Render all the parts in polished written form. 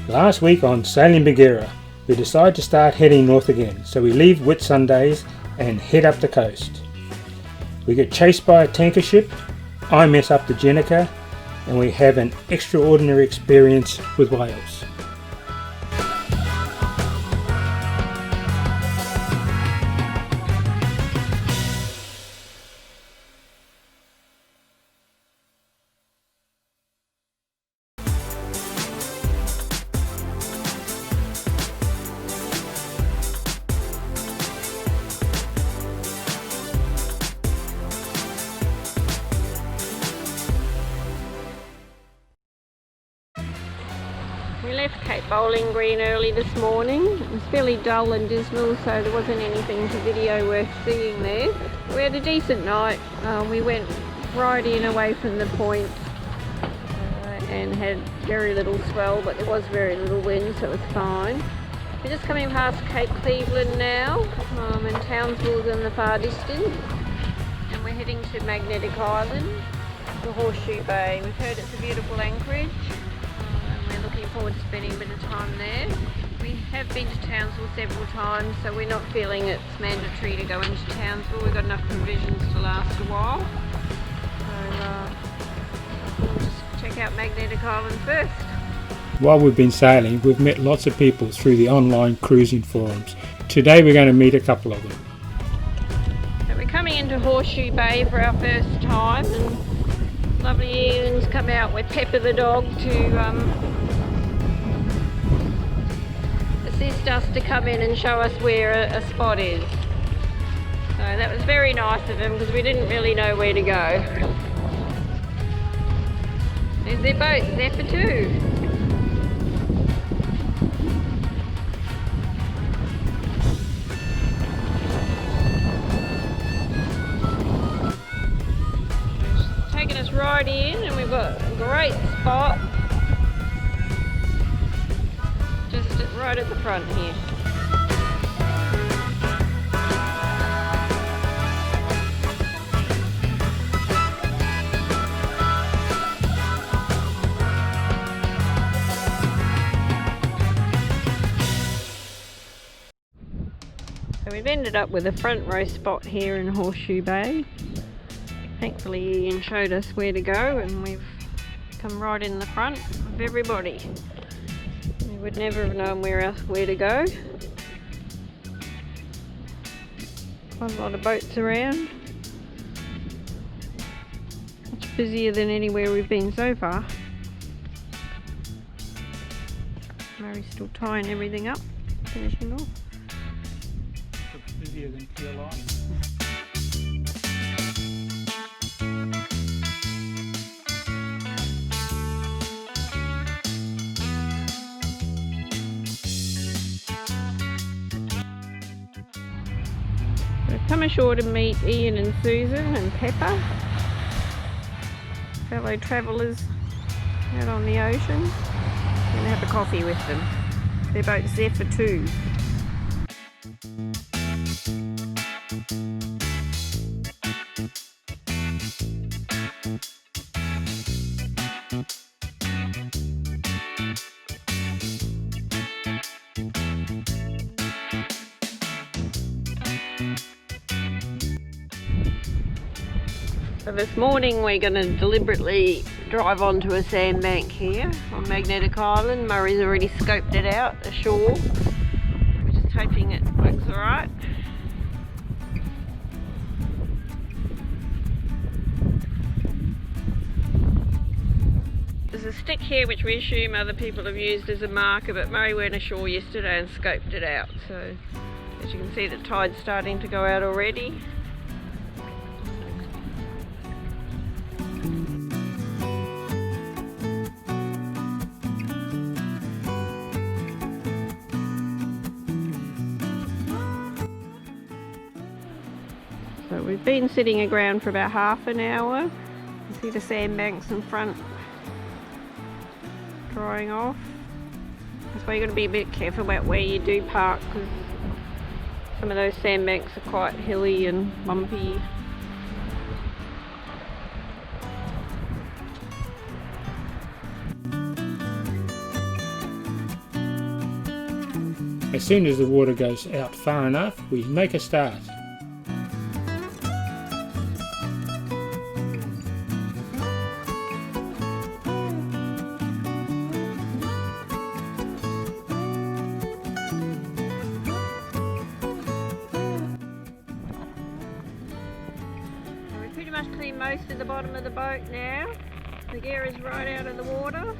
Last week on Sailing Bagheera, we decide to start heading north again, so we leave Whitsundays and head up the coast. We get chased by a tanker ship, I mess up the Jennica, and we have an extraordinary experience with whales. We left Cape Bowling Green early this morning. It was fairly dull and dismal, so there wasn't anything to video worth seeing there. We had a decent night. We went right in away from the point and had very little swell, but there was very little wind, so it was fine. We're just coming past Cape Cleveland now, and Townsville's in the far distance. And we're heading to Magnetic Island, the Horseshoe Bay. We've heard it's a beautiful anchorage. Looking forward to spending a bit of time there. We have been to Townsville several times, so we're not feeling it's mandatory to go into Townsville. We've got enough provisions to last a while. So we'll just check out Magnetic Island first. While we've been sailing, we've met lots of people through the online cruising forums. Today we're going to meet a couple of them. So we're coming into Horseshoe Bay for our first time, and lovely Ian's come out with Pepper the dog to assist us to come in and show us where a spot is. So that was very nice of him because we didn't really know where to go. There's their boat, Zephyr II. It's taken us right in, and we've got a great spot. Right at the front here. So we've ended up with a front row spot here in Horseshoe Bay. Thankfully Ian showed us where to go, and we've come right in the front of everybody. Would never have known where to go. Quite a lot of boats around. Much busier than anywhere we've been so far. Murray's still tying everything up, finishing off. It's busier than Pure Life. Come ashore to meet Ian and Susan and Pepper, fellow travellers out on the ocean, and have a coffee with them. They're both Zephyr II. So this morning we're going to deliberately drive onto a sandbank here on Magnetic Island. Murray's already scoped it out ashore. We're just hoping it works alright. There's a stick here which we assume other people have used as a marker, but Murray went ashore yesterday and scoped it out. So as you can see, the tide's starting to go out already. So we've been sitting aground for about half an hour. You see the sandbanks in front drying off. That's why you've got to be a bit careful about where you do park, because some of those sandbanks are quite hilly and bumpy. As soon as the water goes out far enough, we make a start. We pretty much cleaned most of the bottom of the boat now. The gear is right out of the water.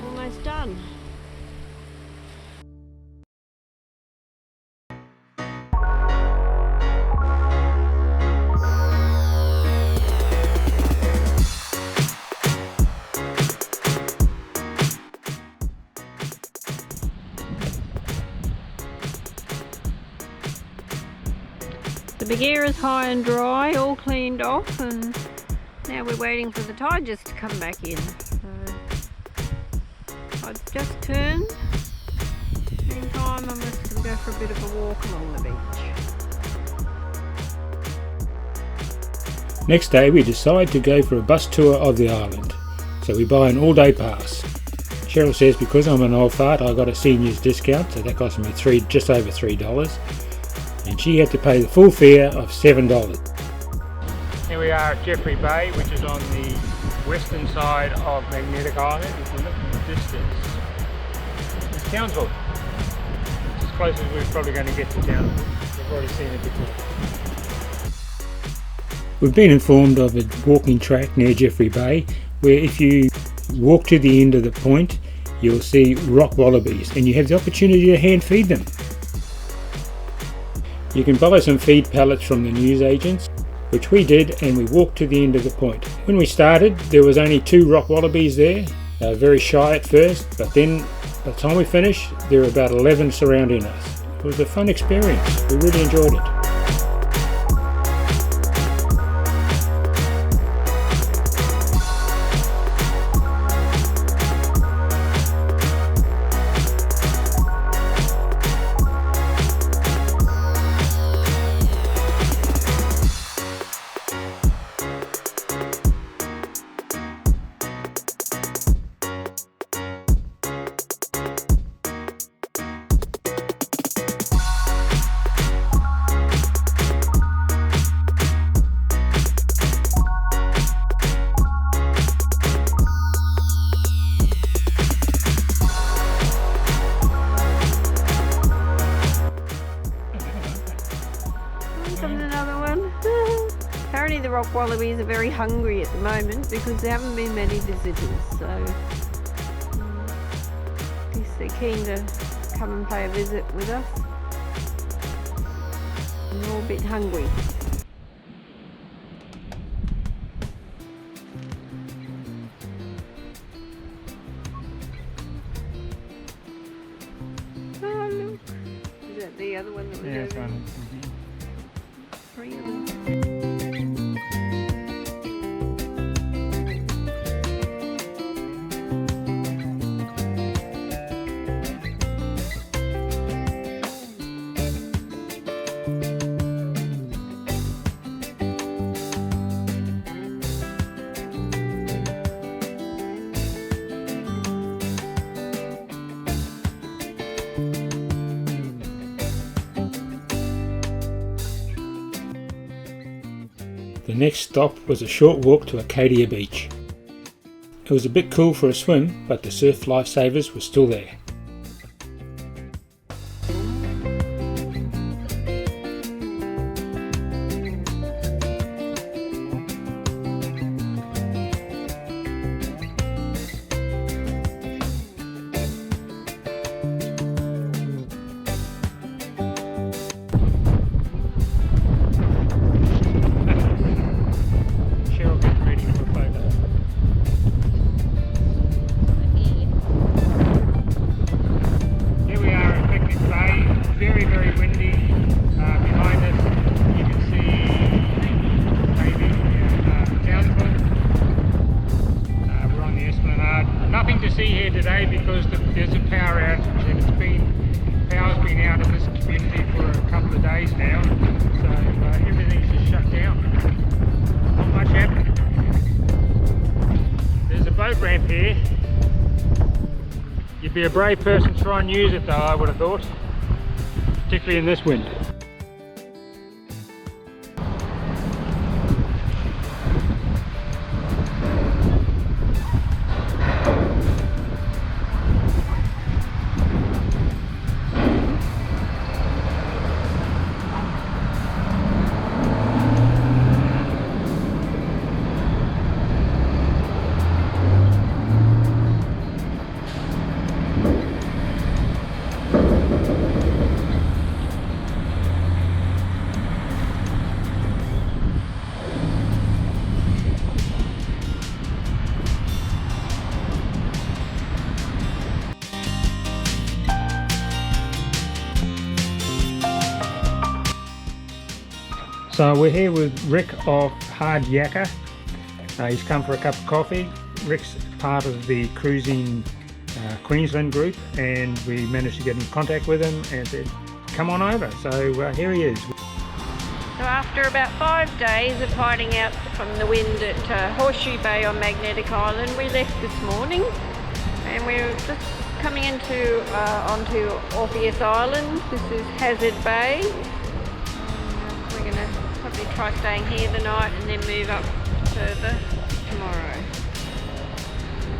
Almost done. The Bagheera is high and dry, all cleaned off, and now we're waiting for the tide just to come back in. So I've just turned. Meantime, I must go for a bit of a walk along the beach. Next day we decide to go for a bus tour of the island, so we buy an all-day pass. Cheryl says because I'm an old fart I got a seniors discount, so that cost me just over $3, and she had to pay the full fare of $7. Here we are at Zephyr Bay, which is on the western side of Magnetic Island. If you look in the distance, it's Townsville. It's as close as we're probably going to get to Townsville. We've already seen it before. We've been informed of a walking track near Zephyr Bay, where if you walk to the end of the point, you'll see rock wallabies, and you have the opportunity to hand feed them. You can buy some feed pellets from the newsagents, which we did, and we walked to the end of the point. When we started, there was only 2 rock wallabies there. They were very shy at first, but then by the time we finished, there were about 11 surrounding us. It was a fun experience. We really enjoyed it. Apparently the rock wallabies are very hungry at the moment because there haven't been many visitors, so I guess they're keen to come and pay a visit with us. And they're all a bit hungry. Oh look, is that the other one that was over? One. 3 of them. The next stop was a short walk to Acadia beach. It was a bit cool for a swim, but the surf lifesavers were still there. Nothing to see here today because there's a power outage, and power's been out of this community for a couple of days now, so everything's just shut down. Not much happening. There's a boat ramp here. You'd be a brave person to try and use it though, I would have thought. Particularly in this wind. So we're here with Rick of Hard Yakka. He's come for a cup of coffee. Rick's part of the cruising Queensland group, and we managed to get in contact with him and said, come on over. So here he is. So after about 5 days of hiding out from the wind at Horseshoe Bay on Magnetic Island, we left this morning, and we're just coming into onto Orpheus Island. This is Hazard Bay. We're going to probably try staying here the night and then move up further tomorrow.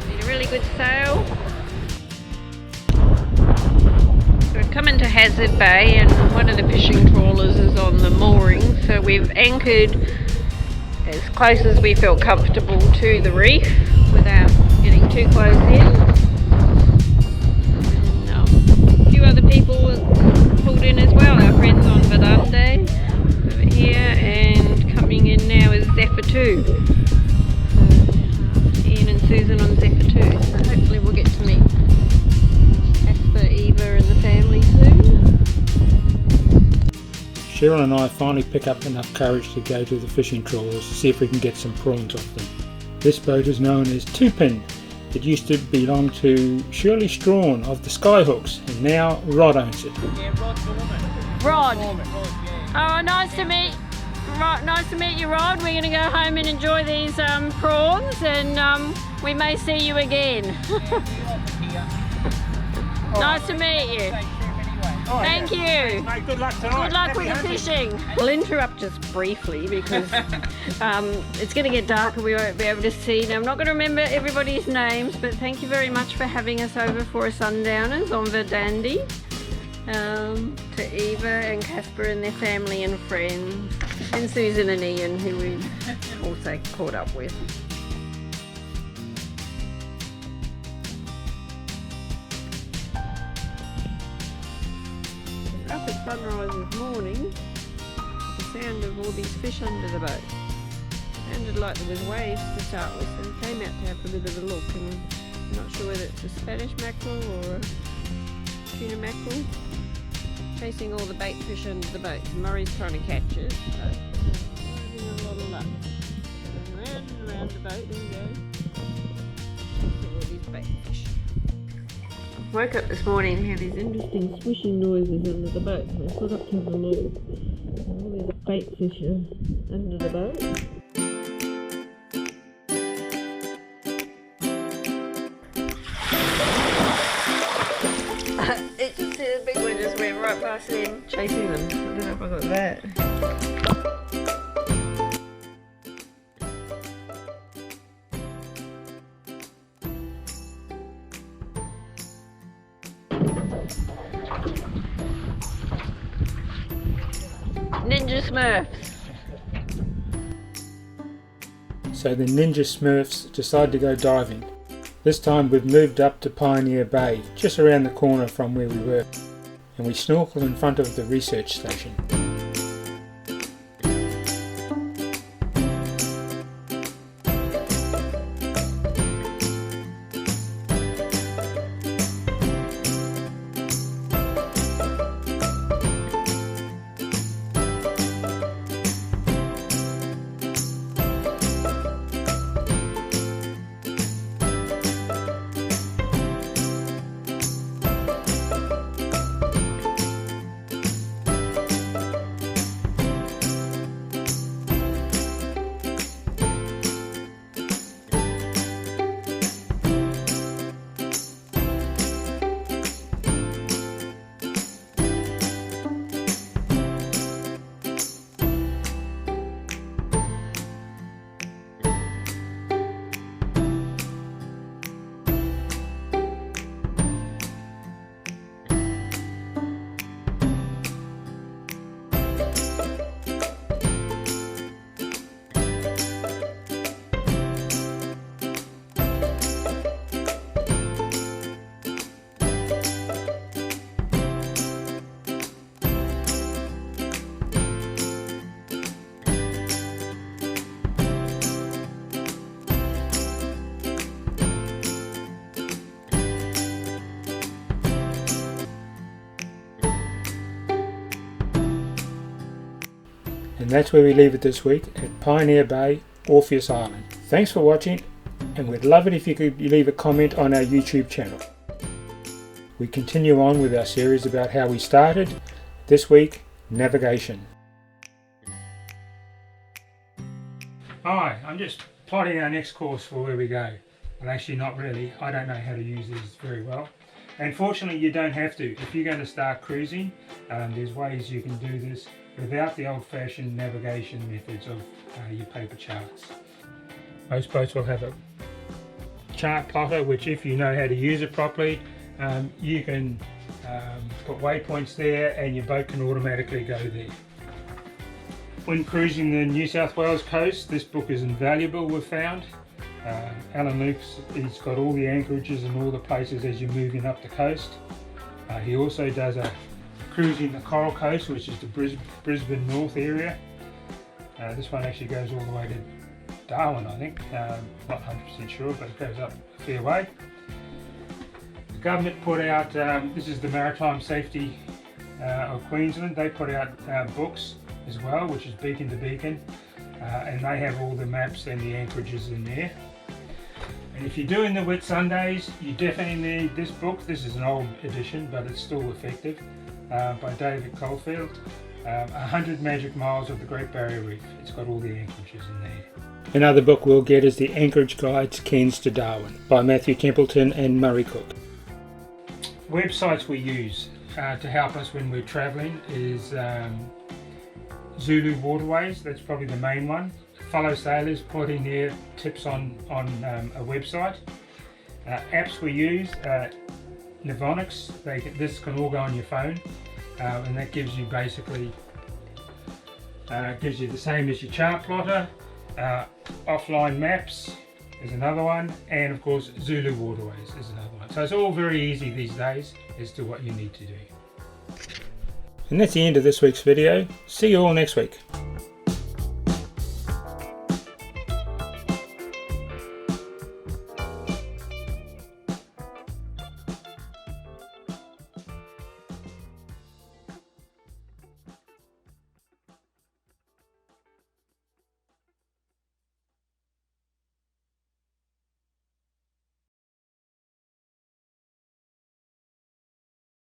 Need a really good sail. So we've come into Hazard Bay, and one of the fishing trawlers is on the mooring, so we've anchored as close as we felt comfortable to the reef without getting too close in. And a few other people pulled in as well, our friends on Verdande over here, and coming in now is Zephyr II. So, Ian and Susan on Zephyr II, so hopefully we'll get to meet Casper, Eva and the family soon. Cheryl and I finally pick up enough courage to go to the fishing trawlers to see if we can get some prawns off them. This boat is known as Two Pin. It used to belong to Shirley Strawn of the Skyhooks, and now Rod owns it. Yeah, Rod's the woman. Rod. Yeah. Oh, nice to meet you, Rod. We're going to go home and enjoy these prawns, and we may see you again. Nice to meet you. Oh, Thank you. Mate, good luck tonight. Good luck with the fishing. We'll interrupt just briefly because it's going to get dark and we won't be able to see. Now, I'm not going to remember everybody's names, but thank you very much for having us over for a Sundowners on Verdande. To Eva and Casper and their family and friends, and Susan and Ian, who we've also caught up with. Up at sunrise this morning, the sound of all these fish under the boat. It sounded like there was waves to start with, so we came out to have a bit of a look, and I'm not sure whether it's a Spanish mackerel or a tuna mackerel. Chasing all the bait fish under the boat. Murray's trying to catch it, so having a lot of luck. Going round and around the boat, there we go. Chasing all these bait fish. Woke up this morning and had these interesting swishing noises under the boat, so I thought up to have a look. All these bait fish are under the boat. It's just a big one just went right past them, chasing them. I don't know if I got that. Ninja Smurfs. So the Ninja Smurfs decide to go diving. This time we've moved up to Pioneer Bay, just around the corner from where we were, and we snorkel in front of the research station. And that's where we leave it this week, at Pioneer Bay, Orpheus Island. Thanks for watching, and we'd love it if you could leave a comment on our YouTube channel. We continue on with our series about how we started. This week, navigation. Hi, I'm just plotting our next course for where we go. Well, actually not really. I don't know how to use these very well. And fortunately you don't have to. If you're going to start cruising, there's ways you can do this without the old-fashioned navigation methods of your paper charts. Most boats will have a chart plotter, which if you know how to use it properly, you can put waypoints there and your boat can automatically go there. When cruising the New South Wales coast, this book is invaluable, we've found. Alan Luke's, he's got all the anchorages and all the places as you're moving up the coast. He also does a cruising the Coral Coast, which is the Brisbane North area. This one actually goes all the way to Darwin, I think. Not 100% sure, but it goes up a fair way. The government put out, this is the Maritime Safety of Queensland, they put out books as well, which is beacon to beacon, and they have all the maps and the anchorages in there. And if you're doing the Whitsundays, you definitely need this book. This is an old edition, but it's still effective, by David Caulfield. 100 Magic Miles of the Great Barrier Reef. It's got all the anchorages in there. Another book we'll get is the Anchorage Guides Cairns to Darwin by Matthew Templeton and Murray Cook. Websites we use to help us when we're travelling is Zulu Waterways, that's probably the main one. Fellow sailors put in their tips on a website. Apps we use, Navonics, this can all go on your phone, and that gives you basically gives you the same as your chart plotter. Offline Maps is another one, and of course Zulu Waterways is another one. So it's all very easy these days as to what you need to do. And that's the end of this week's video. See you all next week.